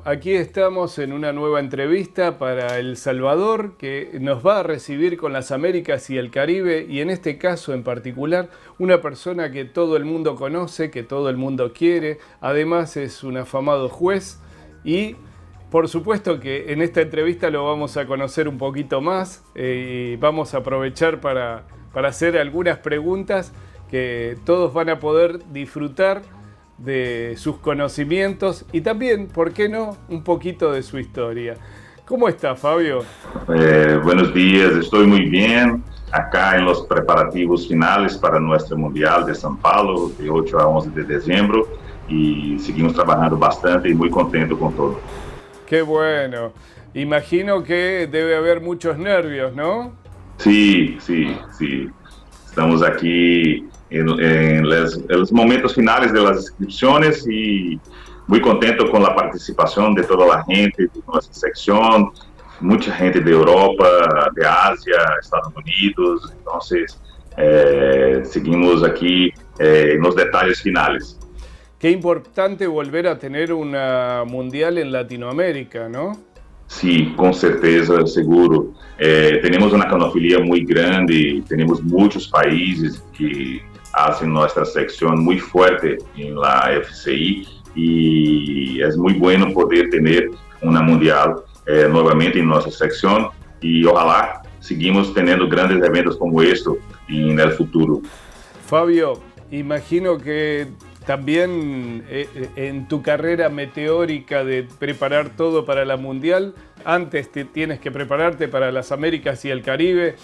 aquí estamos en una nueva entrevista para El Salvador, que nos va a recibir con las Américas y el Caribe, y en este caso en particular, una persona que todo el mundo conoce, que todo el mundo quiere, además es un afamado juez, y por supuesto que en esta entrevista lo vamos a conocer un poquito más, y vamos a aprovechar para hacer algunas preguntas que todos van a poder disfrutar de sus conocimientos y también, ¿por qué no?, un poquito de su historia. ¿Cómo está, Fabio? Buenos días, estoy muy bien acá en los preparativos finales para nuestro Mundial de São Paulo, de 8 a 11 de diciembre, y seguimos trabajando bastante y muy contento con todo. Qué bueno. Imagino que debe haber muchos nervios, ¿no? Sí. Estamos aquí en los momentos finales de las inscripciones y muy contento con la participación de toda la gente de nuestra sección, mucha gente de Europa, de Asia, Estados Unidos, entonces seguimos aquí en los detalles finales. Qué importante volver a tener una mundial en Latinoamérica, ¿no? Sí, con certeza, seguro. Tenemos una canofilia muy grande, tenemos muchos países que hacen nuestra sección muy fuerte en la FCI y es muy bueno poder tener una mundial nuevamente en nuestra sección y ojalá seguimos teniendo grandes eventos como esto en el futuro. Fabio, imagino que también en tu carrera meteórica de preparar todo para la Mundial, antes tienes que prepararte para las Américas y el Caribe.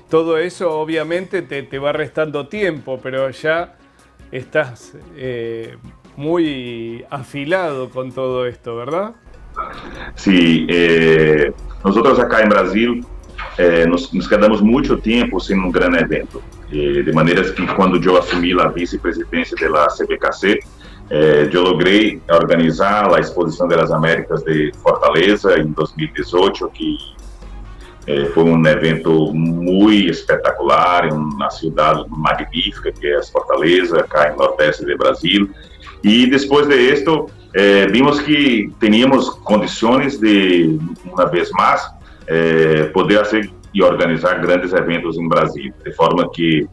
Todo eso obviamente te va restando tiempo, pero ya estás muy afilado con todo esto, ¿verdad? Sí, nosotros acá en Brasil nos quedamos mucho tiempo sin un gran evento. De manera que cuando yo asumí la vicepresidencia de la CBKC, yo logré organizar la Exposición de las Américas de Fortaleza en 2018, que fue un evento muy espectacular en una ciudad magnífica que es Fortaleza, acá en el nordeste de Brasil. Y después de esto, vimos que teníamos condiciones de, una vez más, poder hacer y organizar grandes eventos en Brasil, de forma que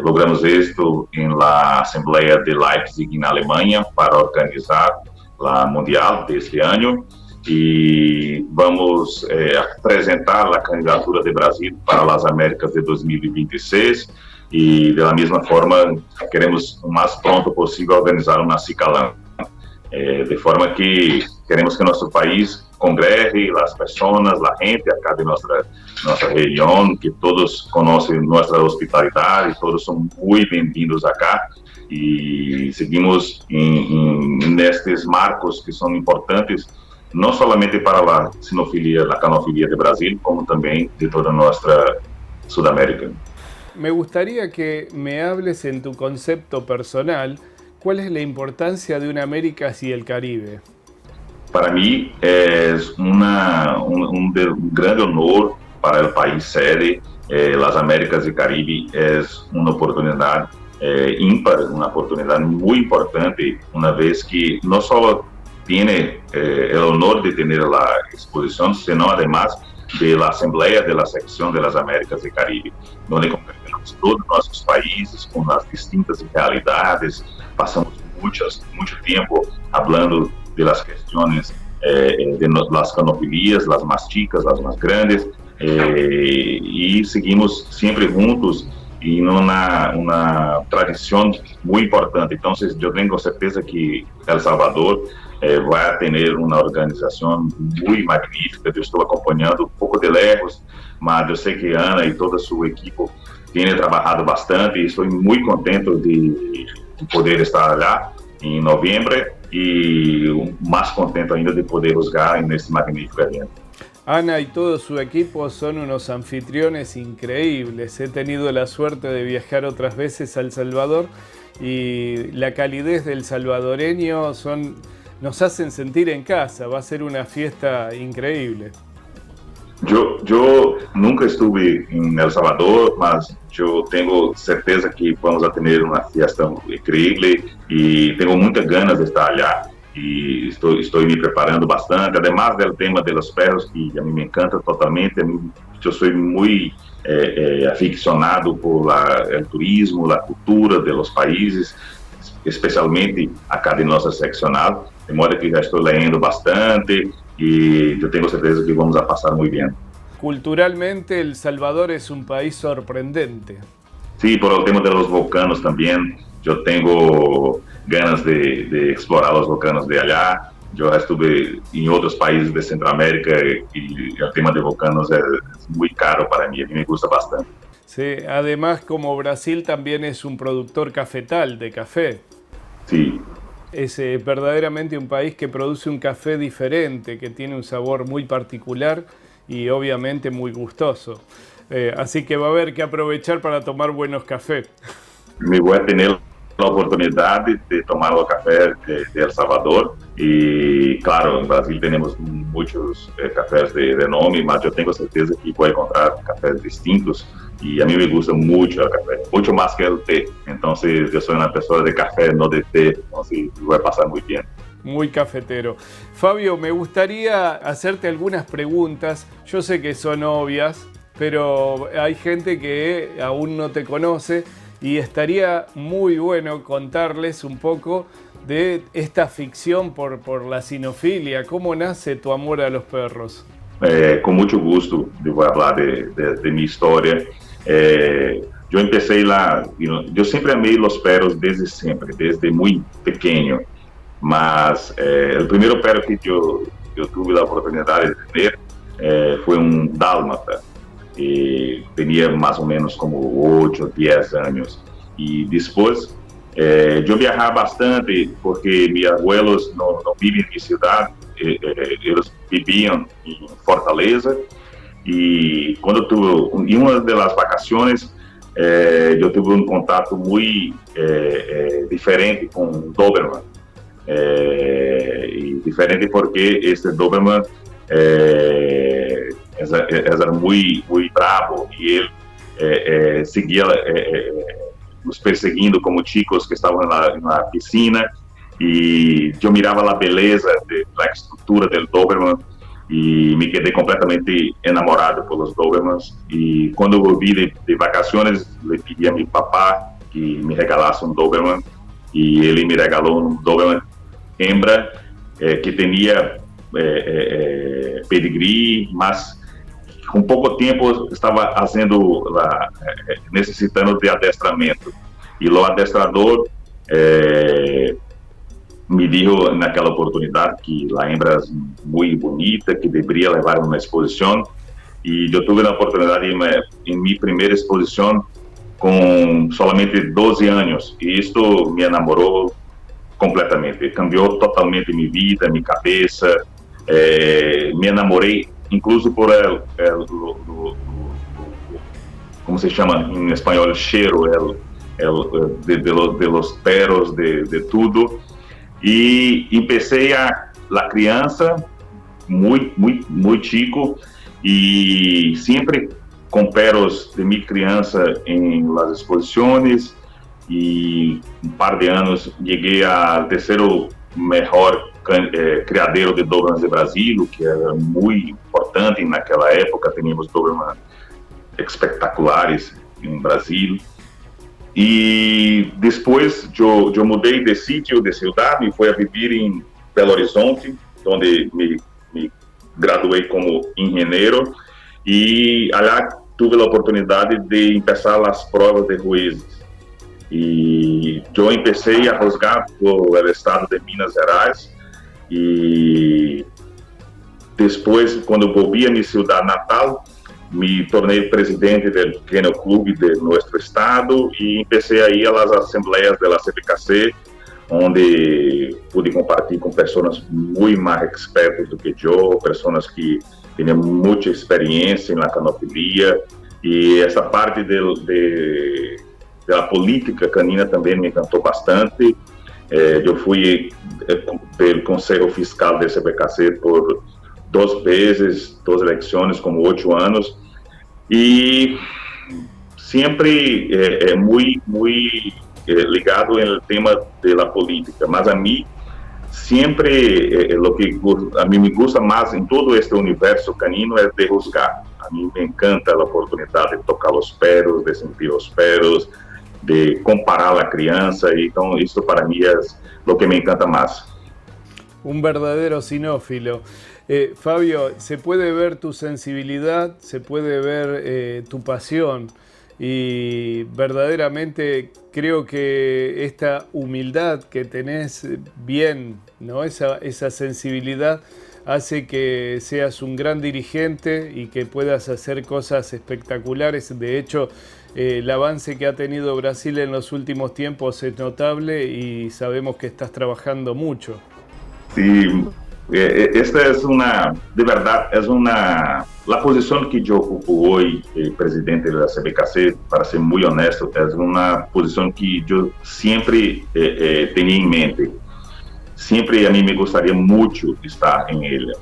logramos esto en la Asamblea de Leipzig en Alemania para organizar la Mundial de este año y vamos a presentar la candidatura de Brasil para las Américas de 2026 y de la misma forma queremos lo más pronto posible organizar una Cicalán, de forma que queremos que nuestro país congregue las personas, la gente acá de nuestra región, que todos conocen nuestra hospitalidad y todos son muy bienvenidos acá y seguimos en estos marcos que son importantes no solamente para la sinofilia, la canofilia de Brasil, como también de toda nuestra Sudamérica. Me gustaría que me hables en tu concepto personal, ¿cuál es la importancia de una Américas y el Caribe? Para mí es un gran honor para el país sede. Las Américas y Caribe es una oportunidad ímpar, una oportunidad muy importante, una vez que no solo tiene el honor de tener la exposición, sino además de la Asamblea de la Sección de las Américas y Caribe, donde congregamos todos nuestros países con las distintas realidades, pasamos mucho tiempo hablando de las cuestiones de las canofilias, las más chicas, las más grandes, y seguimos siempre juntos en una tradición muy importante. Entonces yo tengo certeza que El Salvador va a tener una organización muy magnífica. Yo estoy acompañando un poco de lejos, pero yo sé que Ana y todo su equipo tienen trabajado bastante y estoy muy contento de poder estar allá en noviembre y más contento ainda de poder jugar en este magnífico evento. Ana y todo su equipo son unos anfitriones increíbles. He tenido la suerte de viajar otras veces a El Salvador y la calidez del salvadoreño nos hacen sentir en casa. Va a ser una fiesta increíble. Yo nunca estuve en El Salvador, mas yo tengo certeza que vamos a tener una fiesta increíble y tengo muchas ganas de estar allá. e estou me preparando bastante, además do tema dos perros, que a mim me encanta totalmente. Eu sou muito aficionado por o turismo, a cultura dos países, especialmente acá de nossa seccional, de modo que já estou lendo bastante e eu tenho certeza que vamos a passar muito bem. Culturalmente, El Salvador es un país sorprendente. Sí, por el tema de los volcanos también. Yo tengo ganas de explorar los volcanos de allá. Yo estuve en otros países de Centroamérica y el tema de volcanos es muy caro para mí. A mí me gusta bastante. Sí, además, como Brasil también es un productor cafetal de café. Sí. Es verdaderamente un país que produce un café diferente, que tiene un sabor muy particular y obviamente muy gustoso. Así que va a haber que aprovechar para tomar buenos cafés. Me voy a tener la oportunidad de tomar el café de El Salvador y claro, en Brasil tenemos muchos cafés de nombre, mas yo tengo certeza que voy a encontrar cafés distintos y a mí me gusta mucho el café, mucho más que el té. Entonces yo soy una persona de café, no de té, entonces voy a pasar muy bien. Muy cafetero. Fabio, me gustaría hacerte algunas preguntas. Yo sé que son obvias, pero hay gente que aún no te conoce y estaría muy bueno contarles un poco de esta ficción por la cinofilia. ¿Cómo nace tu amor a los perros? Con mucho gusto voy a hablar de mi historia. Yo empecé lá, yo siempre amé los perros desde siempre, desde muy pequeño. Mas o primeiro perro que eu tive a oportunidade de ter foi um dálmata, e tinha mais ou menos como 8 ou 10 anos. E depois eu viajava bastante porque meus abuelos não vivem em cidade, eles viviam em Fortaleza. E quando eu tive em uma das vacações, eu tive um contato muito diferente com o Doberman. E diferente porque este Doberman era muito bravo e ele seguia nos perseguindo como chicos que estavam na piscina, e eu mirava a beleza da estrutura do Doberman e me quedei completamente enamorado pelos Dobermans. E quando eu volvi de vacações, le pedi a meu papá que me regalasse um Doberman, e ele me regalou um Doberman hembra que tinha pedigree, mas com pouco tempo estava necessitando de adestramento. E o adestrador me deu naquela oportunidade que a hembra é muito bonita, que deveria levar uma exposição. E eu tive a oportunidade em minha primeira exposição com somente 12 anos. E isto me enamorou completamente, cambiou totalmente minha vida, minha cabeça. Me enamorei, incluso por como se chama em espanhol, el cheiro, de los perros, de tudo. E empecei a criança muito chico, e sempre com perros de minha criança em las exposições. E um par de anos cheguei ao terceiro melhor criadeiro de Dobermans de Brasil, que era muito importante naquela época. Tínhamos Dobermans espetaculares em Brasil. E depois eu mudei de sítio, de cidade, e fui a viver em Belo Horizonte, onde me graduei como engenheiro, e lá tive a oportunidade de começar as provas de juízes. E eu comecei a juzgar pelo estado de Minas Gerais, e depois, quando volvi a minha cidade natal, me tornei presidente do Kennel Club de nosso estado e comecei a ir às assembleias da CBKC, onde pude compartilhar com pessoas muito mais expertas do que eu, pessoas que tinham muita experiência na canofilia, e essa parte da política canina também me encantou bastante. Eu fui do Conselho Fiscal da CBKC por 2 vezes, 2 eleições, como 8 anos, e sempre muito ligado no tema da política. Mas a mim, siempre lo que a mí me gusta más en todo este universo canino es de juzgar. A mí me encanta la oportunidad de tocar los perros, de sentir los perros, de comparar a la crianza, y entonces esto para mí es lo que me encanta más. Un verdadero cinófilo. Fabio, se puede ver tu sensibilidad, se puede ver tu pasión, y verdaderamente creo que esta humildad que tenés bien, ¿no? Esa sensibilidad hace que seas un gran dirigente y que puedas hacer cosas espectaculares. De hecho, el avance que ha tenido Brasil en los últimos tiempos es notable y sabemos que estás trabajando mucho. Sí, esta es de verdad, la posición que yo ocupo hoy, presidente de la CBKC, para ser muy honesto, es una posición que yo siempre tenía en mente. Siempre a mí me gustaría mucho estar en ella.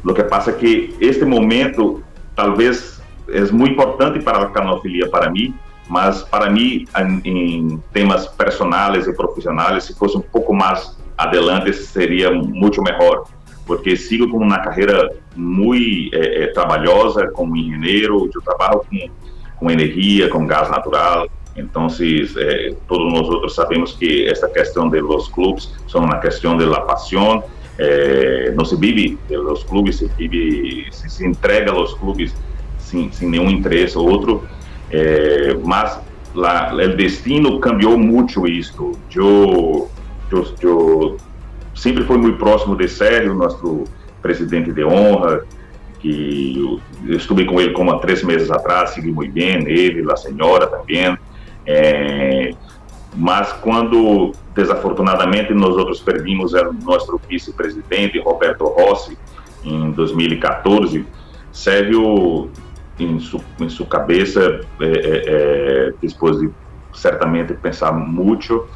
Lo que pasa es que este momento tal vez es muy importante para la canofilia para mí, mas para mí en temas personales y profesionales, si fuese un poco más adelante sería mucho mejor, porque sigo con una carrera muy trabajosa como ingeniero. Yo trabajo con energía, con gas natural. Entonces, todos nosotros sabemos que esta cuestión de los clubes son una cuestión de la pasión. No se vive de los clubes, se entrega a los clubes sin ningún interés u otro. Mas el destino cambió mucho esto. Yo sempre fui muito próximo de Sérgio, nosso presidente de honra, que eu estive com ele como há 3 meses atrás, segui muito bem, ele, a senhora também. Mas quando, desafortunadamente, nós outros perdimos o nosso vice-presidente, Roberto Rossi, em 2014, Sérgio, em sua cabeça, depois de certamente pensar muito,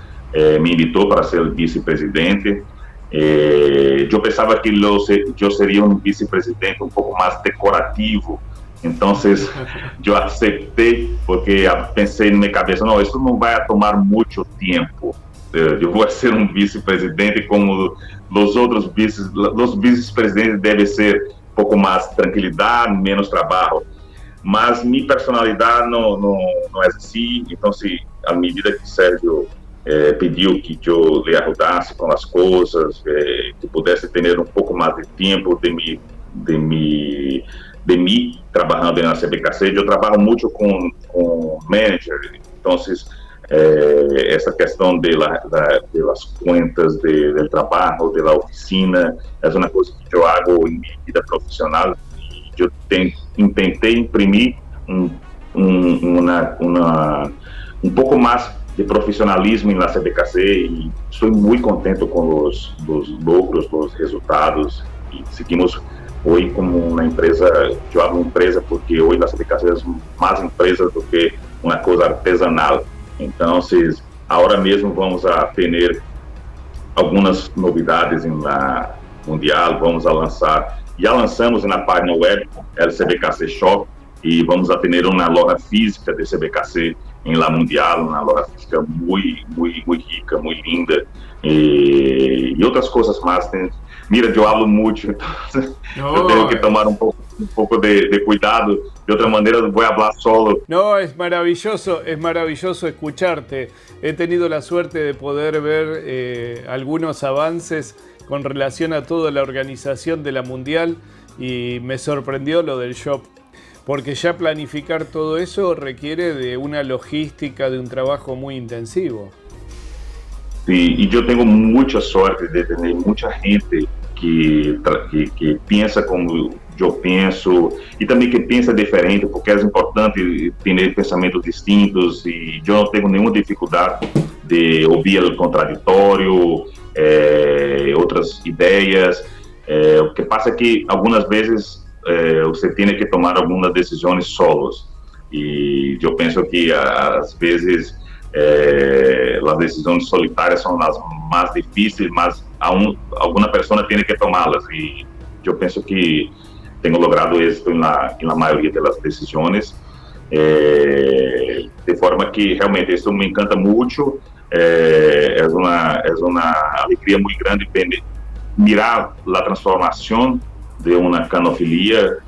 me invitou para ser vice-presidente. Eu pensava que eu seria um vice-presidente um pouco mais decorativo, então eu aceitei, porque pensei na minha cabeça, não, isso não vai tomar muito tempo, eu vou ser um vice-presidente como os outros vice-presidentes devem ser um pouco mais tranquilidade, menos trabalho, mas minha personalidade não é assim. Então, à medida que Sérgio pediu que eu lhe ajudasse com as coisas, que pudesse ter um pouco mais de tempo de mim trabalhando na CBKC. Eu trabalho muito com manager, então essa questão das contas do trabalho, da oficina, é uma coisa que eu hago em minha vida profissional. Eu tentei imprimir um pouco mais de profissionalismo na CBKC, e estou muito contente com os lucros, os resultados, e seguimos hoje como uma empresa. Eu hablo empresa porque hoje na CBKC é mais empresa do que uma coisa artesanal. Então, agora mesmo vamos a ter algumas novidades na Mundial, vamos a lançar, já lançamos na página web, é o CBKC Shop, e vamos a ter uma loja física de CBKC em La Mundial, uma loja física muito rica, muito linda, e outras coisas mais. Mira, eu hablo muito, então eu tenho que tomar um pouco de cuidado, de outra maneira vou falar solo. No, es maravilloso escucharte. He tenido la suerte de poder ver algunos avances con relación a toda la organización de la Mundial, y me sorprendió lo del shop, porque ya planificar todo eso requiere de una logística, de un trabajo muy intensivo. Sí, y yo tengo mucha suerte de tener mucha gente que pensa como eu penso, e também que pensa diferente, porque é importante ter pensamentos distintos, e eu não tenho nenhuma dificuldade de ouvir o contraditório, outras ideias. O que passa é que algumas vezes você tem que tomar algumas decisões solos, e eu penso que às vezes as decisões solitárias são as mais difíceis, mas alguma pessoa tem que tomá-las, e eu penso que tenho logrado êxito na maioria das decisões, de forma que realmente isso me encanta muito. É uma alegria muito grande mirar a transformação de uma canofilia,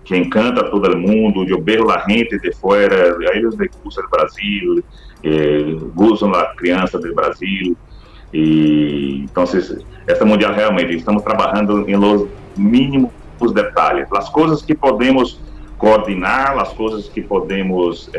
que encanta a todo mundo. Eu vejo a gente de fora, eles gostam do Brasil, gostam da criança do Brasil. E então, esta mundial realmente estamos trabalhando em los mínimos detalhes, as coisas que podemos coordenar, as coisas que podemos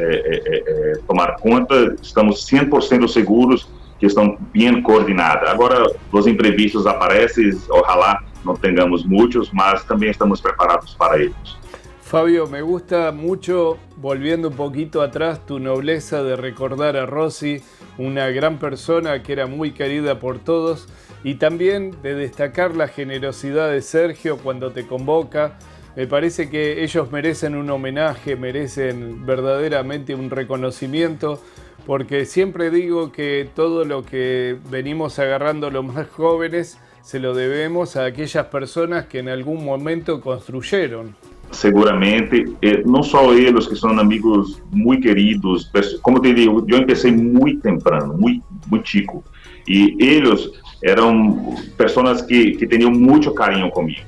tomar conta, estamos 100% seguros que estão bem coordenadas. Agora, os imprevistos aparecem, ojalá não tenhamos muitos, mas também estamos preparados para eles. Fabio, me gusta mucho, volviendo un poquito atrás, tu nobleza de recordar a Rossi, una gran persona que era muy querida por todos, y también de destacar la generosidad de Sergio cuando te convoca. Me parece que ellos merecen un homenaje, merecen verdaderamente un reconocimiento, porque siempre digo que todo lo que venimos agarrando los más jóvenes se lo debemos a aquellas personas que en algún momento construyeron. Seguramente, não só eles que são amigos muito queridos, como te digo, eu comecei muito temprano, muito chico, e eles eram pessoas que tinham muito carinho comigo,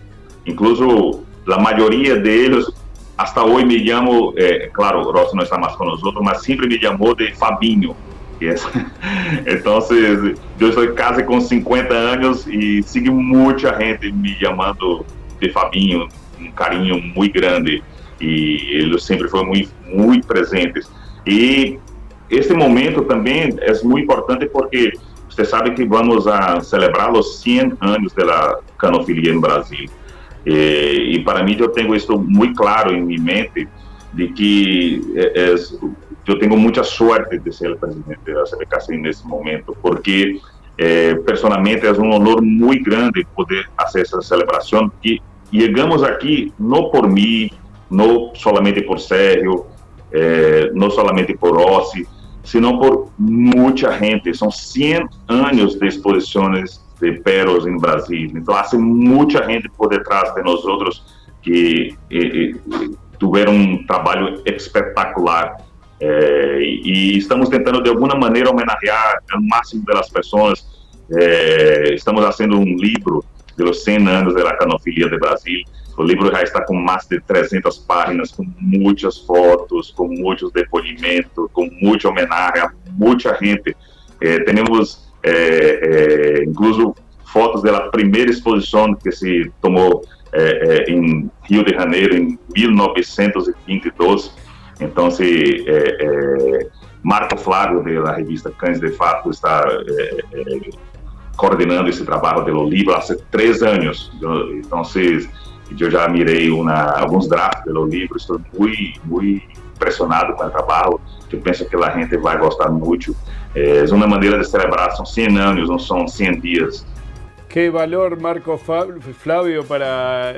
incluso a maioria deles, hasta hoje me chamam, claro, Rossi não está mais com nós outros, mas sempre me chamou de Fabinho. Então, eu estou quase com 50 anos e sigo muita gente me chamando de Fabinho, um carinho muito grande, e eles sempre foram muito presentes. E este momento também é muito importante porque você sabe que vamos a celebrar os 100 anos da canofilia no Brasil. E para mim eu tenho isso muito claro em minha mente, de que eu tenho muita sorte de ser o presidente da CBKC nesse momento, porque personalmente é um honor muito grande poder fazer essa celebração, que chegamos aqui não por mim, não somente por Sérgio, não somente por Rossi, sino por muita gente. São 100 anos de exposições de perros em Brasil. Então, há muita gente por detrás de nós outros que tiveram um trabalho espetacular. E estamos tentando, de alguma maneira, homenagear o máximo das pessoas. Estamos fazendo um livro de los 100 anos da canofilia de Brasil. O livro já está com mais de 300 páginas, com muitas fotos, com muitos depoimentos, com muita homenagem a muita gente. Temos, incluso, fotos da primeira exposição que se tomou em Rio de Janeiro, em 1922. Então, Marco Flávio, da revista Cães de Fato, está coordenando esse trabalho do livro há 3 anos. Então, eu já mirei alguns drafts do livro, estou muito impressionado com o trabalho. Eu penso que a gente vai gostar muito. É uma maneira de celebrar, são 100 anos, não são 100 dias. Qué valor, Marco Flavio, para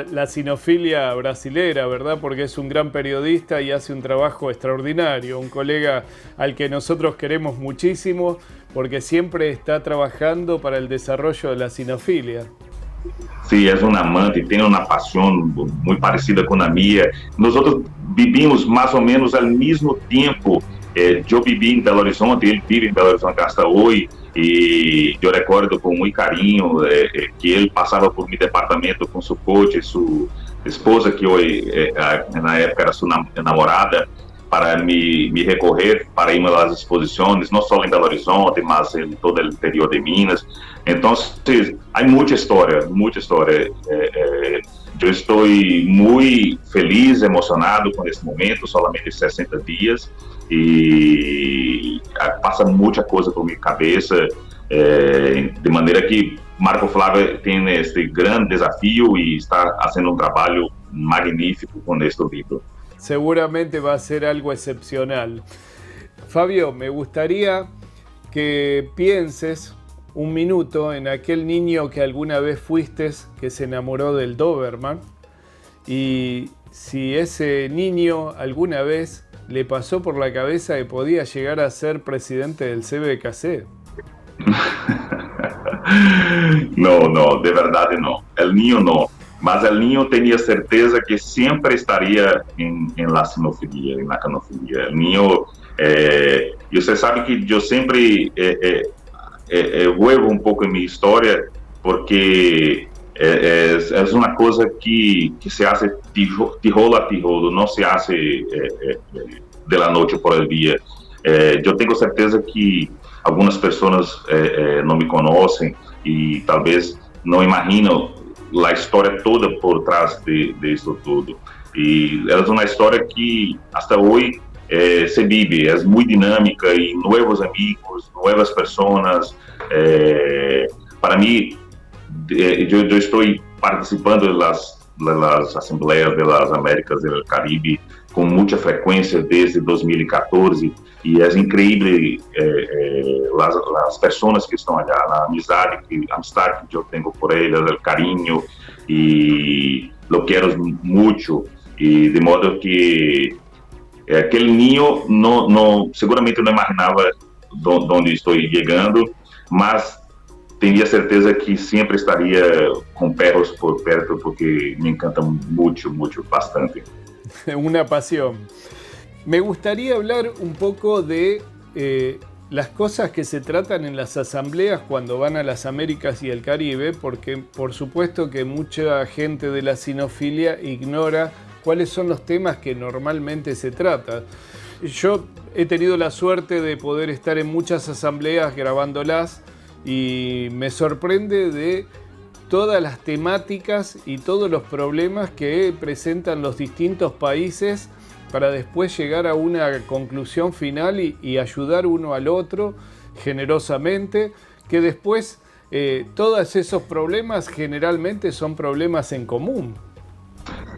la sinofilia brasilera, ¿verdad? Porque es un gran periodista y hace un trabajo extraordinario, un colega al que nosotros queremos muchísimo, porque siempre está trabajando para el desarrollo de la sinofilia. Sí, es un amante, tiene una pasión muy parecida con la mía. Nosotros vivimos más o menos al mismo tiempo. Yo viví en Belo Horizonte, él vive en Belo Horizonte hasta hoy. E eu recordo com muito carinho que ele passava por meu departamento com seu coach, sua esposa, que hoje, na época era sua namorada, para me recorrer para ir às exposições, não só em Belo Horizonte, mas em todo o interior de Minas. Então, há muita história, muita história. Eu estou muito feliz, emocionado com esse momento, solamente 60 dias, e passa muita coisa por minha cabeça, de maneira que Marco Flávio tem este grande desafio e está fazendo um trabalho magnífico com este livro. Seguramente va a ser algo excepcional. Fabio, me gustaría que pienses un minuto en aquel niño que alguna vez fuiste, que se enamoró del Doberman, y si ese niño alguna vez le pasó por la cabeza que podía llegar a ser presidente del CBKC. No, de verdade não. El niño não. Mas el niño tenía certeza que siempre estaría en la sinofilia, en la canofilia. El niño, y usted sabe que yo siempre vuelvo un poco en mi historia, porque es una cosa que se hace tijolo a tijolo, no se hace de la noche por el día. Yo tengo certeza que algunas personas no me conocen y tal vez no imagino la historia toda por trás de isso tudo. E é uma história que, hasta hoje, se vive, é muito dinâmica e novos amigos, novas pessoas. Para mim, eu estou participando das Assembleias das Américas do Caribe com muita frequência desde 2014 e é incrível as pessoas que estão allá, a amistade que eu tenho por elas, o carinho, e lo quero muito, e de modo que aquele ninho seguramente não imaginava onde estou chegando, mas tinha certeza que sempre estaria com perros por perto, porque me encanta muito, bastante. Una pasión. Me gustaría hablar un poco de las cosas que se tratan en las asambleas cuando van a las Américas y el Caribe, porque por supuesto que mucha gente de la sinofilia ignora cuáles son los temas que normalmente se tratan. Yo he tenido la suerte de poder estar en muchas asambleas grabándolas y me sorprende de todas las temáticas y todos los problemas que presentan los distintos países para después llegar a una conclusión final y ayudar uno al otro generosamente, que después todos esos problemas generalmente son problemas en común.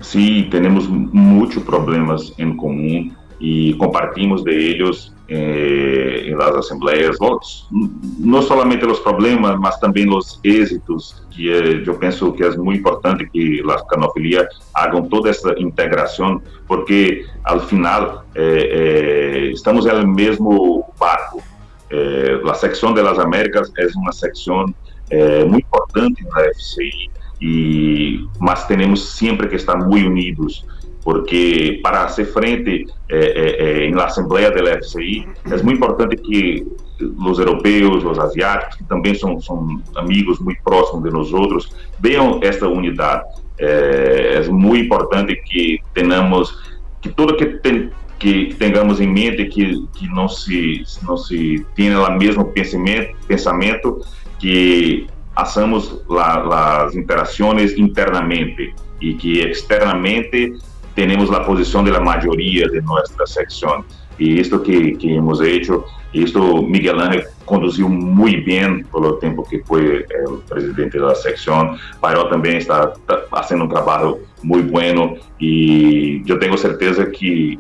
Sí, tenemos muchos problemas en común y compartimos de ellos en las asambleas, no solamente los problemas, mas también los éxitos, que yo pienso que es muy importante que las canofilias hagan toda esta integración, porque al final estamos en el mismo barco. La sección de las Américas es una sección muy importante en la FCI, mas tenemos siempre que estar muy unidos, porque para hacer frente en la asamblea de la FCI es muy importante que los europeos, los asiáticos, que también son amigos muy próximos de nosotros, vean esta unidad. Es muy importante que tenemos, que todo que tengamos en mente, que no se tenga el mismo pensamiento, que hacemos las interacciones internamente y que externamente tenemos la posición de la mayoría de nuestra sección. Y esto que hemos hecho, esto Miguel Ángel conduciu muy bien por el tiempo que fue el presidente de la sección. Pairó también está haciendo un trabajo muy bueno y yo tengo certeza que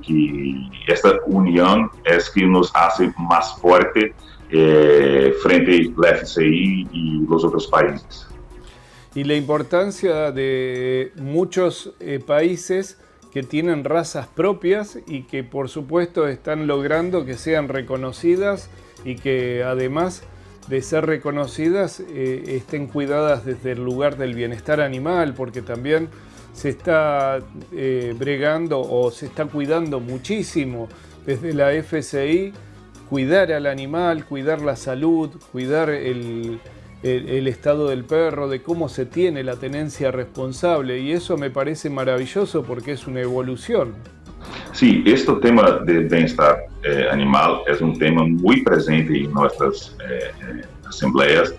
esta unión es que nos hace más fuerte frente a la FCI y los otros países. Y la importancia de muchos países que tienen razas propias y que por supuesto están logrando que sean reconocidas y que además de ser reconocidas estén cuidadas desde el lugar del bienestar animal, porque también se está bregando o se está cuidando muchísimo desde la FCI, cuidar al animal, cuidar la salud, cuidar el estado del perro, de cómo se tiene la tenencia responsable, y eso me parece maravilloso porque es una evolución. Sí, este tema del bienestar animal es un tema muy presente en nuestras asambleas,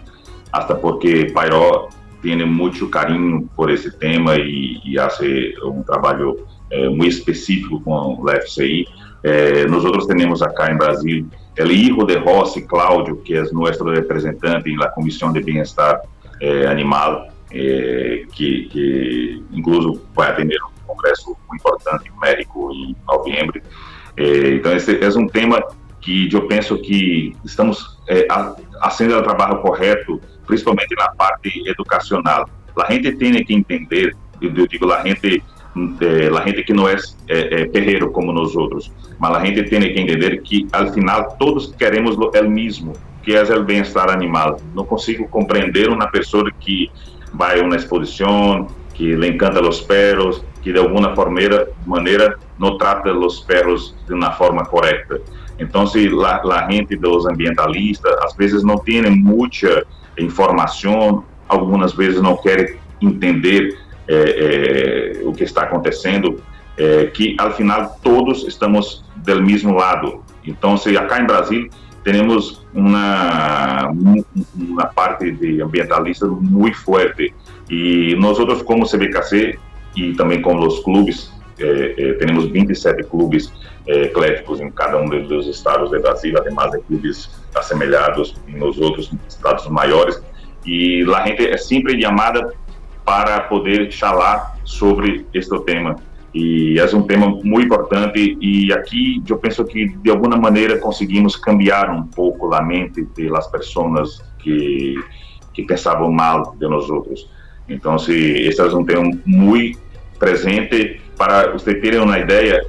hasta porque Pairó tiene mucho cariño por ese tema y hace un trabajo muy específico con la FCI. Nosotros tenemos acá en Brasil el hijo de Rossi, Cláudio, que es nuestro representante en la Comisión de Bienestar Animal, que incluso va a tener un congreso muy importante en México en noviembre. Entonces, es un tema que yo pienso que estamos haciendo el trabajo correcto, principalmente en la parte educacional. La gente tiene que entender, yo digo la gente que no es perrero como nosotros, mas la gente tiene que entender que al final todos queremos el mismo, que es el bienestar animal. No consigo comprender una persona que va a una exposición que le encanta los perros, que de alguna manera no trata los perros de una forma correcta. Entonces, la gente de los ambientalistas, às vezes não tem muita informação, algumas vezes não querem entender o que está acontecendo, que al final todos estamos do mesmo lado. Então, acá em Brasil, temos uma parte de ambientalistas muito forte. E nós, como CBKC, e também com os clubes, temos 27 clubes ecléticos em cada um dos estados do Brasil, además de clubes assemelhados nos outros estados maiores. E a gente é sempre chamada para poder falar sobre este tema. E é um tema muito importante, e aqui eu penso que de alguma maneira conseguimos cambiar um pouco a mente das pessoas que pensavam mal de nós outros. Então, esse é um tema muito presente. Para vocês terem uma ideia,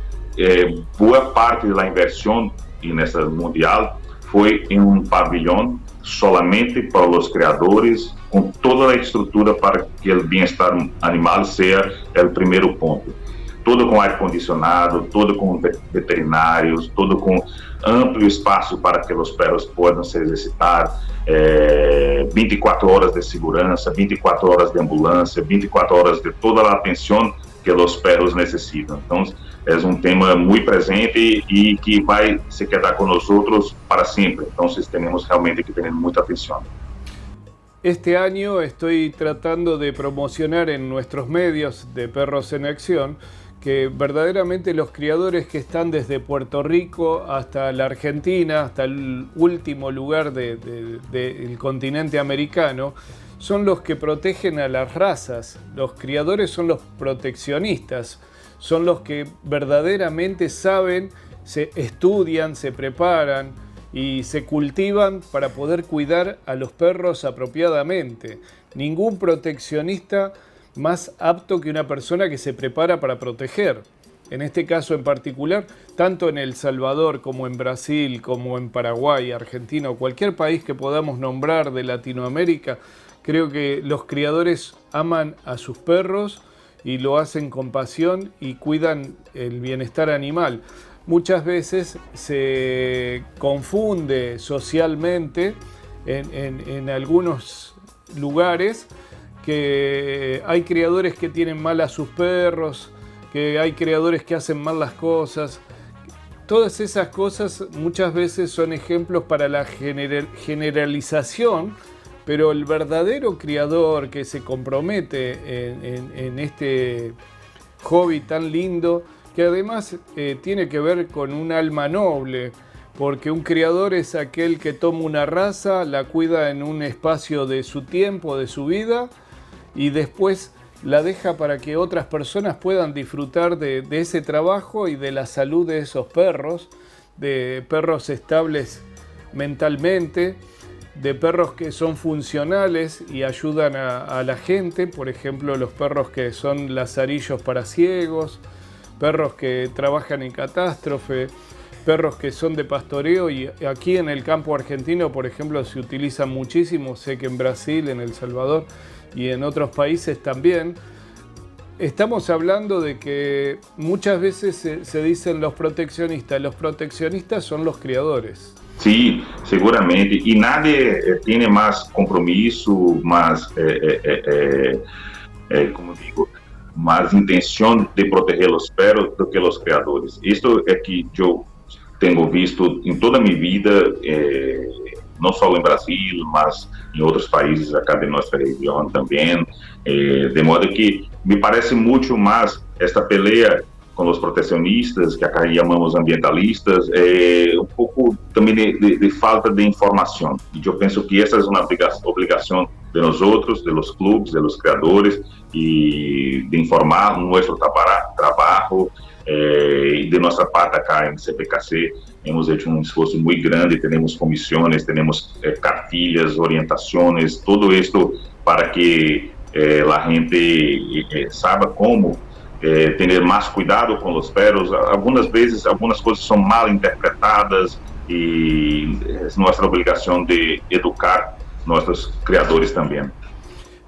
boa parte da inversão nessa mundial foi em um pavilhão solamente para os criadores, com toda a estrutura para que o bem-estar animal seja o primeiro ponto. Todo com ar-condicionado, todo com veterinários, todo com amplo espaço para que os perros possam se exercitar, 24 horas de segurança, 24 horas de ambulância, 24 horas de toda a atenção que os perros necessitam. Então, é um tema muito presente e que vai se quedar com nós outros para sempre. Então, temos realmente que ter muita atenção. Este año estoy tratando de promocionar en nuestros medios de Perros en Acción que verdaderamente los criadores que están desde Puerto Rico hasta la Argentina, hasta el último lugar del continente americano, son los que protegen a las razas. Los criadores son los proteccionistas, son los que verdaderamente saben, se estudian, se preparan y se cultivan para poder cuidar a los perros apropiadamente. Ningún proteccionista más apto que una persona que se prepara para proteger. En este caso en particular, tanto en El Salvador como en Brasil, como en Paraguay, Argentina o cualquier país que podamos nombrar de Latinoamérica, creo que los criadores aman a sus perros y lo hacen con pasión y cuidan el bienestar animal. Muchas veces se confunde socialmente en algunos lugares que hay criadores que tienen mal a sus perros, que hay criadores que hacen mal las cosas. Todas esas cosas muchas veces son ejemplos para la generalización, pero el verdadero criador que se compromete en este hobby tan lindo, que además tiene que ver con un alma noble, porque un criador es aquel que toma una raza, la cuida en un espacio de su tiempo, de su vida, y después la deja para que otras personas puedan disfrutar de ese trabajo y de la salud de esos perros, de perros estables mentalmente, de perros que son funcionales y ayudan a la gente, por ejemplo los perros que son lazarillos para ciegos, perros que trabajan en catástrofe, perros que son de pastoreo, y aquí en el campo argentino, por ejemplo, se utilizan muchísimo, sé que en Brasil, en El Salvador y en otros países también. Estamos hablando de que muchas veces se dicen los proteccionistas son los criadores. Sí, seguramente, y nadie tiene más compromiso, más, como digo, más intención de proteger los perros do que los criadores. Esto es que yo tengo visto en toda mi vida, no solo en Brasil, mas en otros países acá de nuestra región también, de modo que me parece mucho más esta pelea com os protecionistas, que acá chamamos ambientalistas, um pouco também de falta de informação. E eu penso que essa é uma obrigação de nós outros, de los clubes, de los criadores, e de informar nosso trabalho, e de nossa parte acá em CPKC, hemos hecho um esforço muito grande, temos comissões, temos cartilhas, orientações, tudo isso para que a gente saiba como ter mais cuidado com os perros. Algumas vezes, algumas coisas são mal interpretadas e é nossa obrigação de educar nossos criadores também.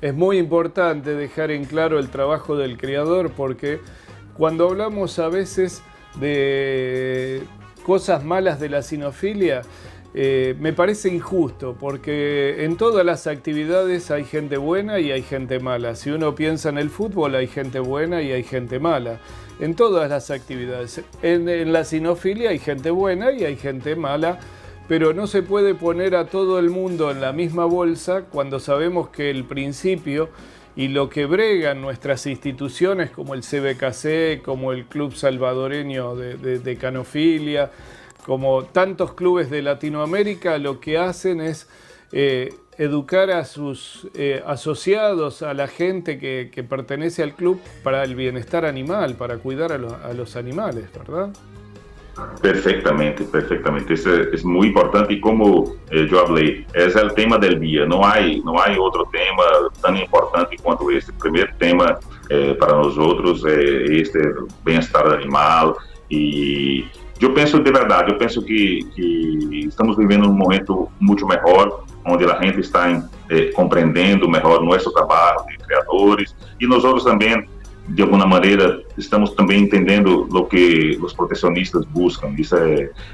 Es muy importante dejar en claro el trabajo del criador, porque cuando hablamos a veces de cosas malas de la cinofilia, me parece injusto, porque en todas las actividades hay gente buena y hay gente mala. Si uno piensa en el fútbol, hay gente buena y hay gente mala. En todas las actividades. En la cinofilia hay gente buena y hay gente mala, pero no se puede poner a todo el mundo en la misma bolsa cuando sabemos que el principio y lo que bregan nuestras instituciones como el CBKC, como el Club Salvadoreño de Canofilia, como tantos clubes de Latinoamérica, lo que hacen es educar a sus asociados, a la gente que pertenece al club para el bienestar animal, para cuidar a los animales, ¿verdad? Perfectamente, perfectamente. Isso é muito importante e como eu falei, esse é o tema do dia. Não há outro tema tão importante quanto este. O primeiro tema para nós outros é este bem-estar animal e eu penso de verdade, eu penso que estamos vivendo um momento muito melhor, onde a gente está compreendendo melhor nosso trabalho de criadores e nós outros também, de alguma maneira, estamos também entendendo o que os protecionistas buscam.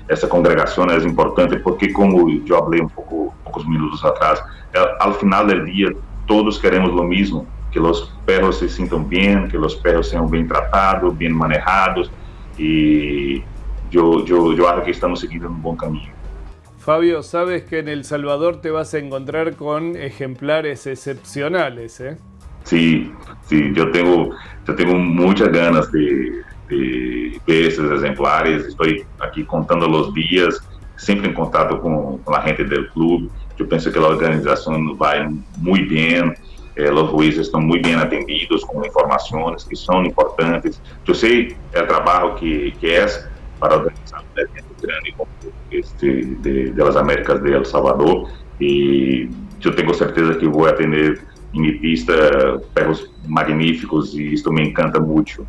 Essa congregação é importante porque, como eu falei poucos minutos atrás, ao final do dia, todos queremos o mesmo, que os perros se sintam bem, que os perros sejam bem tratados, bem manejados, e eu acho que estamos seguindo um bom caminho. Fabio, sabes que en El Salvador te vas a encontrar con ejemplares excepcionales, ¿eh? Sí, yo tengo muchas ganas de ver esses exemplares. Estou aqui contando os dias, sempre em contato com a gente do clube. Eu penso que a organização vai muito bem. Os juízes estão muito bem atendidos com informações que são importantes. Eu sei o trabalho que é para organizar um evento grande como este das Américas de El Salvador, e eu tenho certeza que vou atender em mi pista perros magníficos y esto me encanta mucho.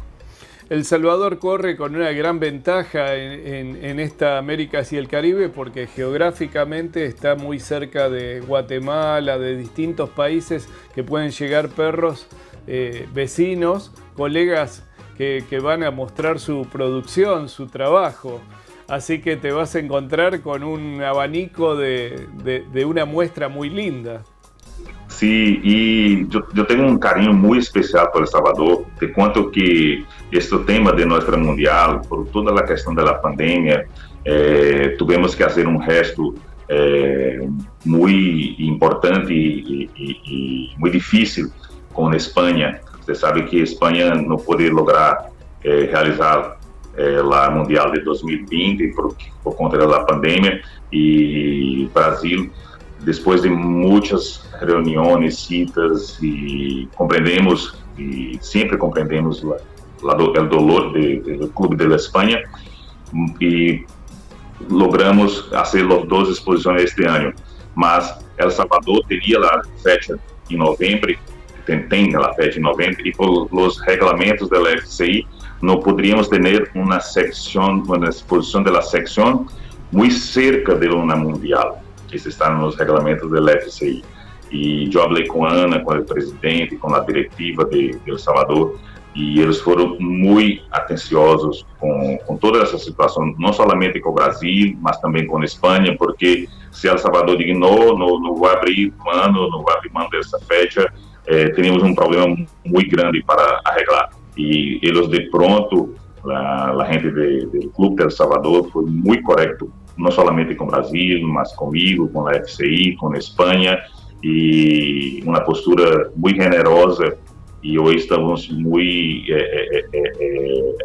El Salvador corre con una gran ventaja en esta América y el Caribe porque geográficamente está muy cerca de Guatemala, de distintos países que pueden llegar perros vecinos, colegas que van a mostrar su producción, su trabajo. Así que te vas a encontrar con un abanico de una muestra muy linda. Sí, y yo tengo un cariño muy especial por El Salvador, de cuanto que este tema de nuestra mundial, por toda la cuestión de la pandemia, tuvimos que hacer un gesto muy importante y muy difícil con España. Usted sabe que España no puede lograr realizar la Mundial de 2020 por conta de la pandemia, y Brasil, después de muchas reuniones, citas, y comprendemos, y siempre comprendemos el dolor del Clube de la España, y logramos hacer las dos exposiciones este año. Mas El Salvador tenía la fecha en noviembre, tem la fecha en noviembre, y por los reglamentos de la FCI no podríamos tener una exposición de la sección muy cerca de una mundial. Isso está nos regulamentos do FCI. E eu falei com a Ana, com o presidente, com a diretiva de El Salvador, e eles foram muito atenciosos com toda essa situação, não somente com o Brasil, mas também com a Espanha, porque se El Salvador diz não vai abrir mano, não vai abrir mano dessa fecha, teríamos um problema muito grande para arreglar. E eles de pronto, a gente do Clube de El Salvador foi muito correto, não somente com o Brasil, mas comigo, com a FCI, com a Espanha, e uma postura muito generosa, e hoje estamos muito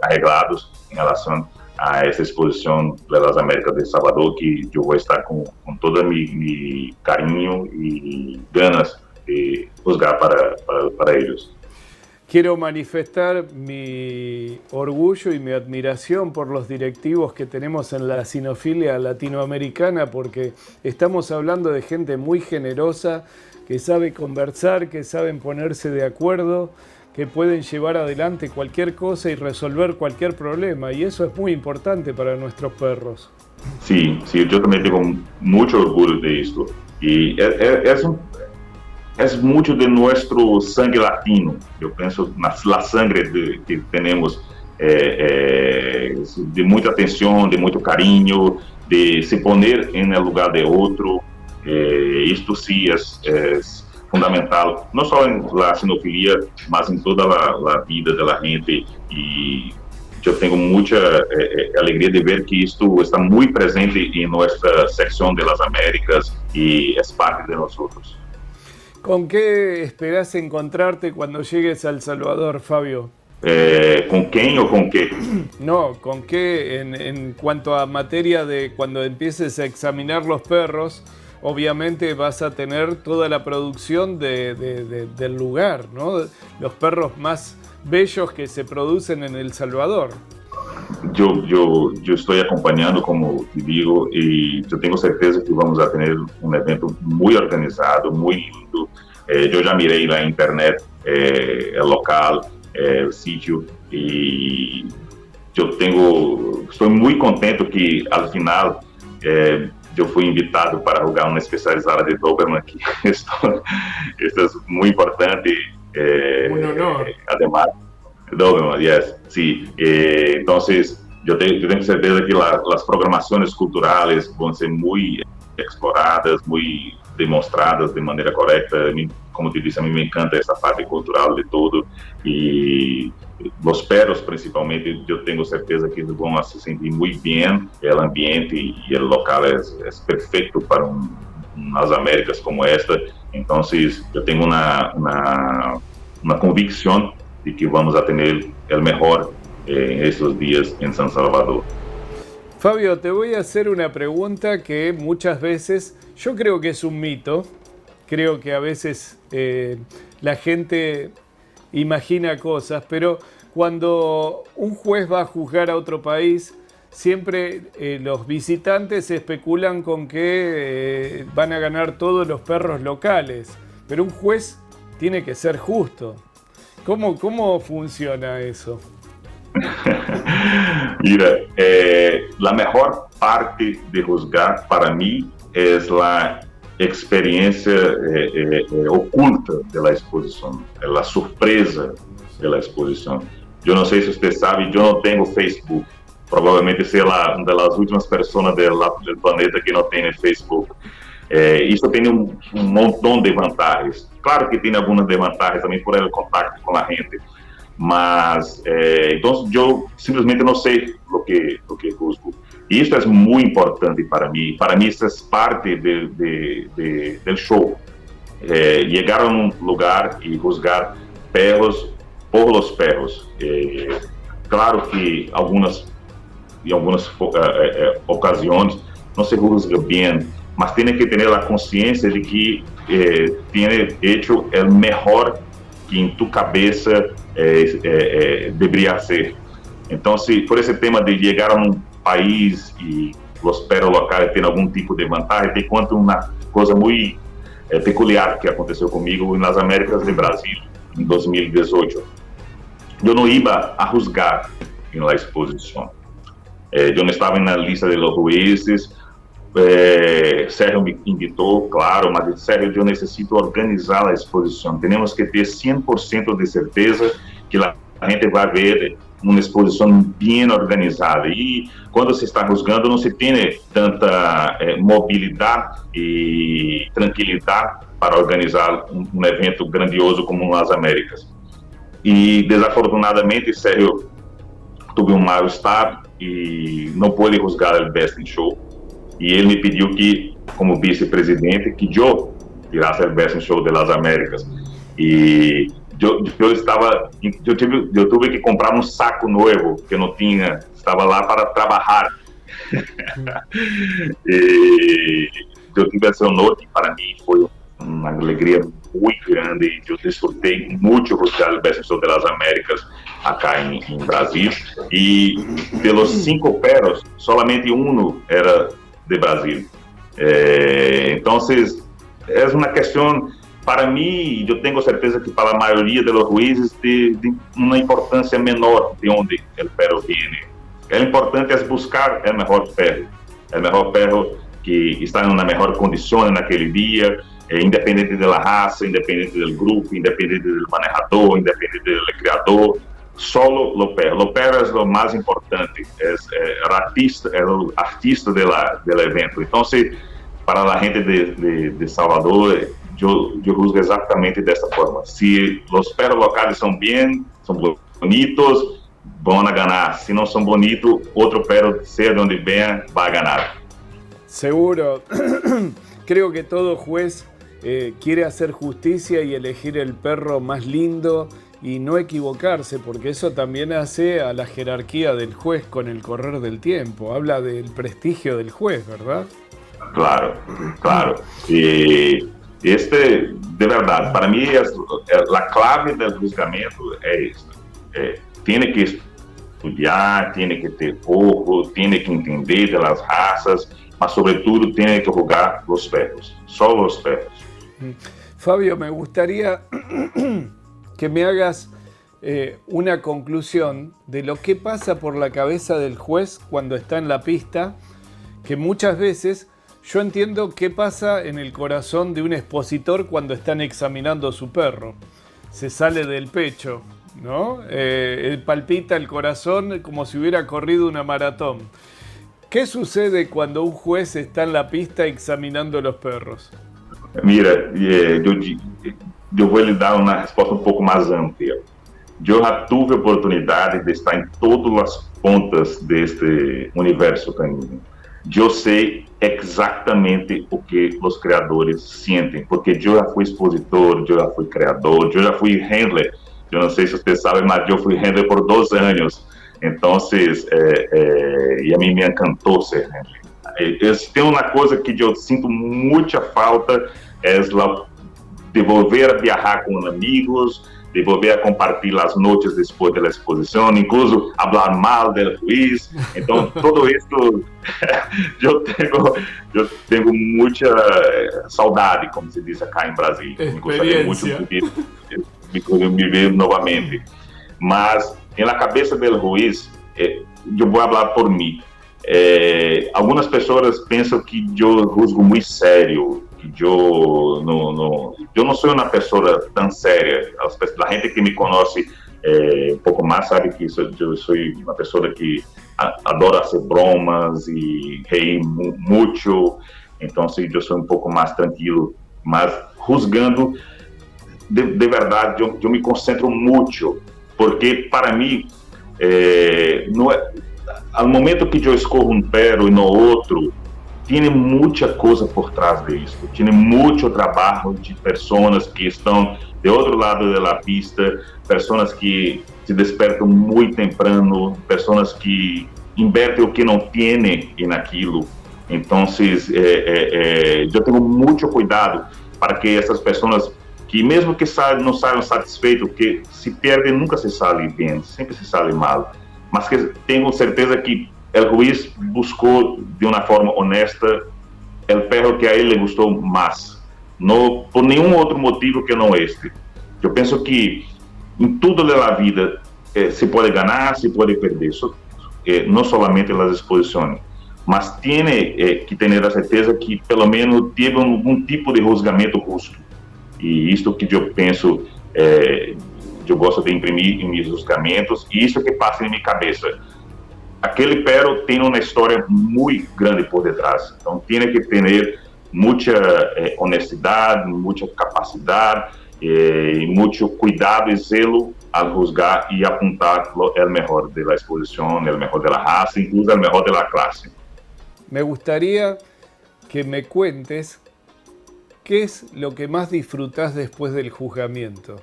arreglados em relação a essa exposição das Américas de Salvador, que eu vou estar com todo meu carinho e ganas de juzgar para eles. Quiero manifestar mi orgullo y mi admiración por los directivos que tenemos en la cinofilia latinoamericana, porque estamos hablando de gente muy generosa, que sabe conversar, que saben ponerse de acuerdo, que pueden llevar adelante cualquier cosa y resolver cualquier problema, y eso es muy importante para nuestros perros. Sí, yo también tengo mucho orgullo de esto. Y é muito de nosso sangue latino. Eu penso na sangue que temos de muita atenção, de muito carinho, de se poner em lugar de outro. Isto sim é fundamental, não só na sinofilia, mas em toda a vida da gente. E eu tenho muita alegria de ver que isto está muito presente em nossa secção das Américas e é parte de nós outros. ¿Con qué esperás encontrarte cuando llegues a El Salvador, Fabio? ¿Con quién o con qué? No, ¿con qué en cuanto a materia de cuando empieces a examinar los perros? Obviamente vas a tener toda la producción del lugar, ¿no? Los perros más bellos que se producen en El Salvador. Yo estoy acompañando, como te digo, y yo tengo certeza que vamos a tener un evento muy organizado, muy lindo. Yo ya miré la internet, el local, el sitio, y estoy muy contento que al final eu fui invitado para jogar uma especializada de Doberman, que esto es muy importante. Un honor. Además, Doberman, yes, sí. Entonces, eu tenho certeza que as programações culturais vão ser muito exploradas, muito demonstradas de maneira correta. Como te disse, a mim me encanta essa parte cultural de tudo. E os perros, principalmente, eu tenho certeza que eles vão se sentir muito bem. O ambiente e o local é perfeito para umas Américas como esta. Então, eu tenho uma convicção de que vamos a ter o melhor en estos días en San Salvador. Fabio, te voy a hacer una pregunta que muchas veces, yo creo que es un mito, creo que a veces la gente imagina cosas, pero cuando un juez va a juzgar a otro país, siempre los visitantes especulan con que van a ganar todos los perros locales, pero un juez tiene que ser justo. ¿Cómo funciona eso? Mira, la mejor parte de juzgar para mí es la experiencia oculta de la exposición, la sorpresa de la exposición. Yo no sé si usted sabe, yo no tengo Facebook. Probablemente sea una de las últimas personas del planeta que no tiene Facebook. Isso tem montão de vantagens. Claro que tem algumas desvantagens também por el contacto com a gente. Mas, então, eu simplesmente não sei o que juzgo. E isso é muito importante para mim. Para mim, isso é parte do show. Chegar a um lugar e juzgar perros por los perros. Claro que em algumas ocasiões não se juzga bem, mas tem que ter a consciência de que tem hecho o melhor que em tu cabeça deveria ser. Então, se por esse tema de chegar a um país e os perros locais têm algum tipo de vantagem, te conto uma coisa muito peculiar que aconteceu comigo nas Américas de Brasil em 2018. Eu não ia a juzgar na exposição. Eu não estava na lista de los jueces. Sérgio me invitou, claro, mas Sérgio, eu necessito organizar a exposição. Temos que ter 100% de certeza que a gente vai ver uma exposição bem organizada. E quando se está juzgando, não se tem tanta mobilidade e tranquilidade para organizar um evento grandioso como as Américas. E, desafortunadamente, Sérgio teve um mal-estar e não pôde juzgar o Best in Show. E ele me pediu que, como vice-presidente, que eu tirasse o Best in Show das Américas. E eu tive que comprar um saco novo que não tinha, estava lá para trabalhar. E eu tive esse honor que para mim foi uma alegria muito grande. Eu desfrutei muito juzgar o Best in Show das Américas acá em Brasil. E pelos 5 perros, somente um era de Brasil. Entonces, es una cuestión, para mí, yo tengo certeza que para la mayoría de los jueces de una importancia menor de onde el perro viene. Lo importante es buscar el mejor perro que está en una mejor condición en aquel día, independente da raça, independente do grupo, independente do manejador, independente do criador, solo lo perro. Lo perro é o mais importante, é o artista do evento. Então, para a gente de Salvador, eu juzgo exatamente dessa forma. Se os perros locais são bem, são bonitos, vão ganhar. Se não são bonitos, outro perro, seja de onde venha, vai ganhar. Seguro. Creo que todo juez quiere hacer justicia y elegir el perro más lindo y no equivocarse, porque eso también hace a la jerarquía del juez con el correr del tiempo. Habla del prestigio del juez, ¿verdad? Claro, claro. Y de verdad, para mí la clave del juzgamento es esto. Tiene que estudiar, tiene que ter ojo, tiene que entender de las razas, mas sobretudo tiene que jugar los perros, solo los perros. Fabio, me gustaría que me hagas una conclusión de lo que pasa por la cabeza del juez cuando está en la pista, que muchas veces yo entiendo qué pasa en el corazón de un expositor cuando están examinando su perro. Se sale del pecho, ¿no? Palpita el corazón como si hubiera corrido una maratón. ¿Qué sucede cuando un juez está en la pista examinando los perros? Mira, eu vou lhe dar uma resposta um pouco mais ampla. Eu já tive a oportunidade de estar em todas as pontas deste universo canino. Eu sei exatamente o que os criadores sentem, porque eu já fui expositor, eu já fui criador, eu já fui handler. Eu não sei se vocês sabem, mas eu fui handler por 2 anos. Então, e a mim me encantou ser handler. Tem uma coisa que eu sinto muita falta, é de volver a viajar com amigos, de volver a compartilhar as noites depois da exposição, incluso falar mal do juiz. Então, tudo isso eu tenho muita saudade, como se diz acá em Brasil. Me gostaria muito de me ver novamente. Mas, na cabeça do juiz, eu vou falar por mim. Algumas pessoas pensam que eu juzgo muito sério, que eu não sou uma pessoa tão séria. A gente que me conhece um pouco mais sabe que eu sou uma pessoa que adora fazer bromas e rir muito. Então, eu sou um pouco mais tranquilo, mas juzgando de verdade, eu me concentro muito, porque para mim ao momento que eu escorro um perro e no outro, tem muita coisa por trás disso. Tem muito trabalho de pessoas que estão do outro lado da pista, pessoas que se despertam muito temprano, pessoas que invertem o que não têm naquilo. Então, eu tenho muito cuidado para que essas pessoas, que mesmo que não saiam satisfeitos, porque se perdem nunca se saem bem, sempre se saem mal. Mas que tenho certeza que o juiz buscou de uma forma honesta o perro que a ele gostou mais, não por nenhum outro motivo que não este. Eu penso que em tudo da vida se pode ganhar, se pode perder, não somente nas exposições, mas tem que ter a certeza que pelo menos teve algum tipo de juzgamento justo. E isto que eu penso, eu gosto de imprimir em meus juzgamentos, e isso que passa em minha cabeça. Aquele perro tem uma história muito grande por detrás, então tem que ter muita honestidade, muita capacidade, e muito cuidado e zelo ao juzgar e apontar o melhor da exposição, o melhor da raça, incluso o melhor da classe. Me gustaría que me cuentes qué es lo que más disfrutás después del juzgamiento.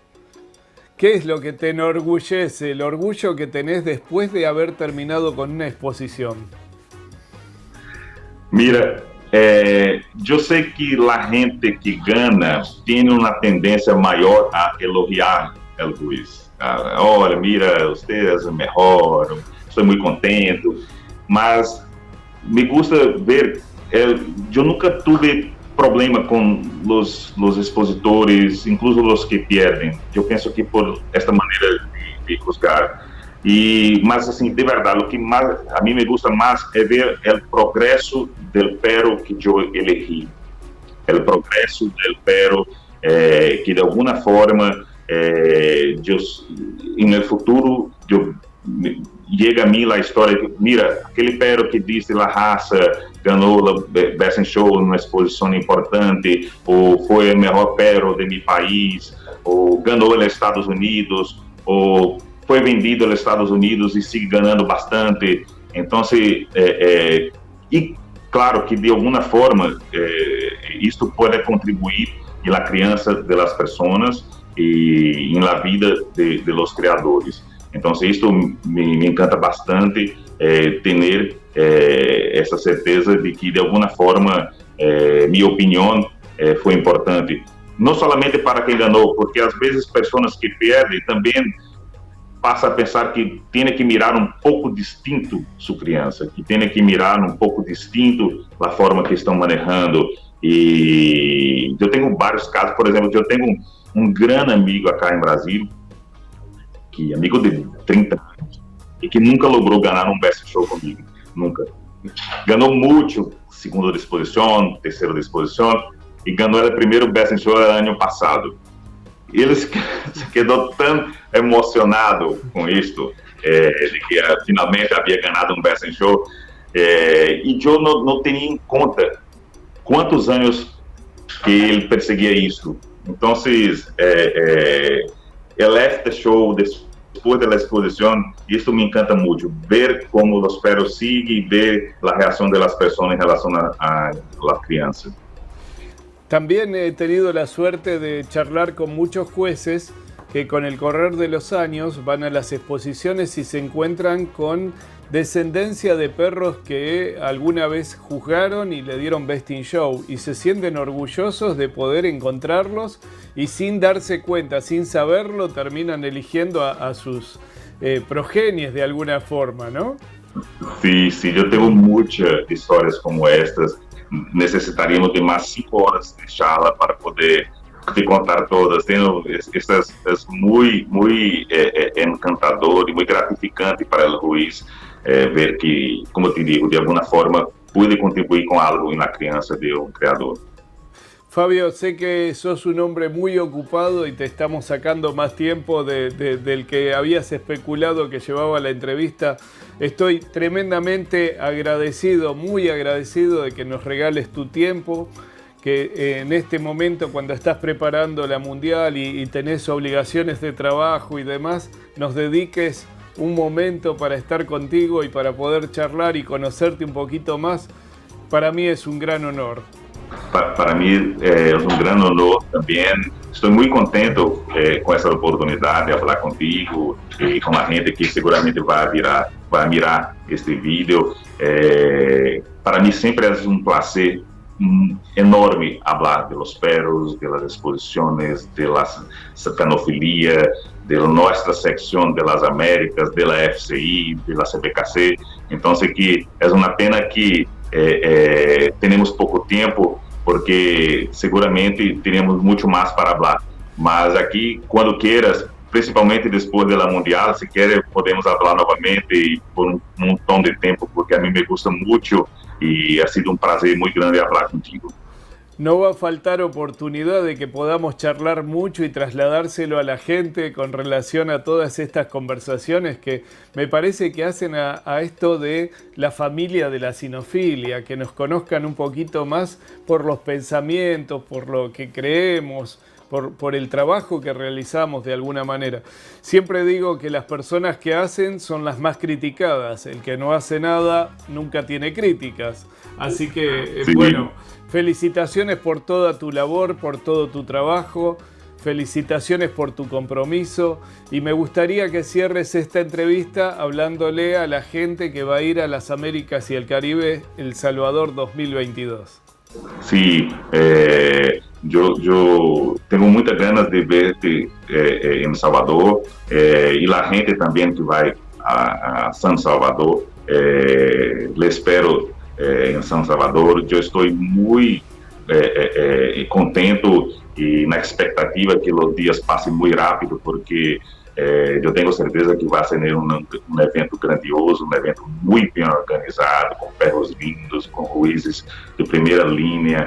¿Qué es lo que te enorgullece, el orgullo que tenés después de haber terminado con una exposición? Mira, eu sei que a gente que ganha tem uma tendência maior a elogiar o juiz. Olha, mira, você é o melhor, estou muito contente, mas me gusta ver, eu nunca tive problema com os expositores, incluso os que perdem. Eu penso que por esta maneira de juzgar. Mas assim, de verdade, o que mais, a mim me gusta mais é ver o progresso do perro que eu elegi. o progresso do pero, que de alguma forma, no futuro, chega a mim a história de, mira, aquele pero que disse La Raça ganhou o Best in Show numa exposição importante, ou foi o melhor pero de meu país, ou ganhou nos Estados Unidos, ou foi vendido nos Estados Unidos e sigue ganhando bastante. Então, e claro que de alguma forma isto pode contribuir na criança das pessoas e na vida de los criadores. Então, isto me encanta bastante, ter essa certeza de que de alguma forma minha opinião foi importante. Não somente para quem ganhou, porque às vezes pessoas que perdem também passa a pensar que tem que mirar um pouco distinto sua criança, que tem que mirar um pouco distinto a forma que estão manejando. E eu tenho vários casos, por exemplo, eu tenho um grande amigo acá em Brasil, que é amigo de 30 anos, e que nunca logrou ganhar um Best Show comigo, nunca. Ganhou muito, segunda disposição, terceira disposição, e ganhou o primeiro Best in Show no ano passado. Ele se quedou tão emocionado com isto, de que finalmente havia ganhado um Best in Show, e eu não tinha em conta quantos anos que ele perseguia isso. Então, el after show, depois da exposição, isso me encanta muito, ver como os peros seguem, ver a reação das pessoas em relação a la criança. También he tenido la suerte de charlar con muchos jueces que con el correr de los años van a las exposiciones y se encuentran con descendencia de perros que alguna vez juzgaron y le dieron Best in Show, y se sienten orgullosos de poder encontrarlos y sin darse cuenta, sin saberlo, terminan eligiendo a sus progenies de alguna forma, ¿no? Sí, yo tengo muchas historias como estas. Necessitaríamos de mais 5 horas de charla para poder te contar todas. É muito encantador e muito gratificante para o juiz ver que, como te digo, de alguma forma pude contribuir com algo na criança de um criador. Fabio, sé que sos un hombre muy ocupado y te estamos sacando más tiempo del que habías especulado que llevaba la entrevista. Estoy tremendamente agradecido, muy agradecido de que nos regales tu tiempo, que en este momento cuando estás preparando la Mundial y tenés obligaciones de trabajo y demás, nos dediques un momento para estar contigo y para poder charlar y conocerte un poquito más. Para mí es un gran honor. Para mim é um grande honor também. Estou muito contente com essa oportunidade de falar contigo e com a gente que seguramente vai mirar este vídeo. Para mim sempre é um prazer enorme falar de los perros, de las exposiciones, de la canofilia, de nossa secção de las Américas, de la FCI, de la CBKC. Então, que é uma pena que temos pouco tempo, porque seguramente teremos muito mais para falar. Mas aqui, quando queiras, principalmente depois da Mundial, se quer, podemos falar novamente e por um montão de tempo, porque a mim me gusta muito e ha sido um prazer muito grande falar contigo. No va a faltar oportunidad de que podamos charlar mucho y trasladárselo a la gente con relación a todas estas conversaciones que me parece que hacen a esto de la familia de la cinofilia, que nos conozcan un poquito más por los pensamientos, por lo que creemos, por el trabajo que realizamos de alguna manera. Siempre digo que las personas que hacen son las más criticadas. El que no hace nada nunca tiene críticas. Así que, sí. Bueno, felicitaciones por toda tu labor, por todo tu trabajo. Felicitaciones por tu compromiso. Y me gustaría que cierres esta entrevista hablándole a la gente que va a ir a las Américas y el Caribe El Salvador 2022. Sí, yo tengo muchas ganas de verte en Salvador y la gente también que va a San Salvador, le espero en San Salvador. Yo estoy muy contento y na expectativa que los días pasen muy rápido, porque eu tenho certeza que vai ser um evento grandioso, um evento muito bem organizado, com perros lindos, com juízes de primeira linha,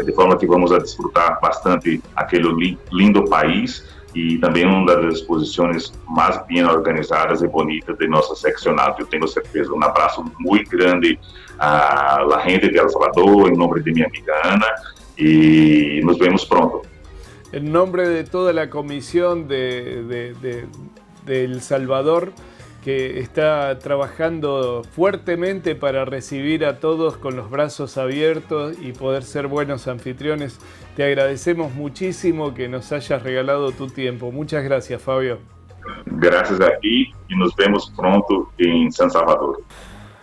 de forma que vamos a disfrutar bastante aquele lindo país e também uma das exposições mais bem organizadas e bonitas de nossa seccional, eu tenho certeza. Um abraço muito grande a la gente de El Salvador, em nome de minha amiga Ana, e nos vemos pronto. En nombre de toda la comisión de El Salvador, que está trabajando fuertemente para recibir a todos con los brazos abiertos y poder ser buenos anfitriones, te agradecemos muchísimo que nos hayas regalado tu tiempo. Muchas gracias, Fabio. Gracias a ti y nos vemos pronto en San Salvador.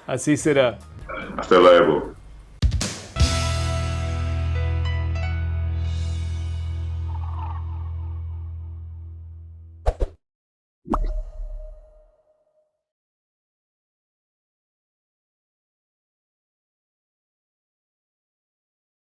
Así será. Hasta luego.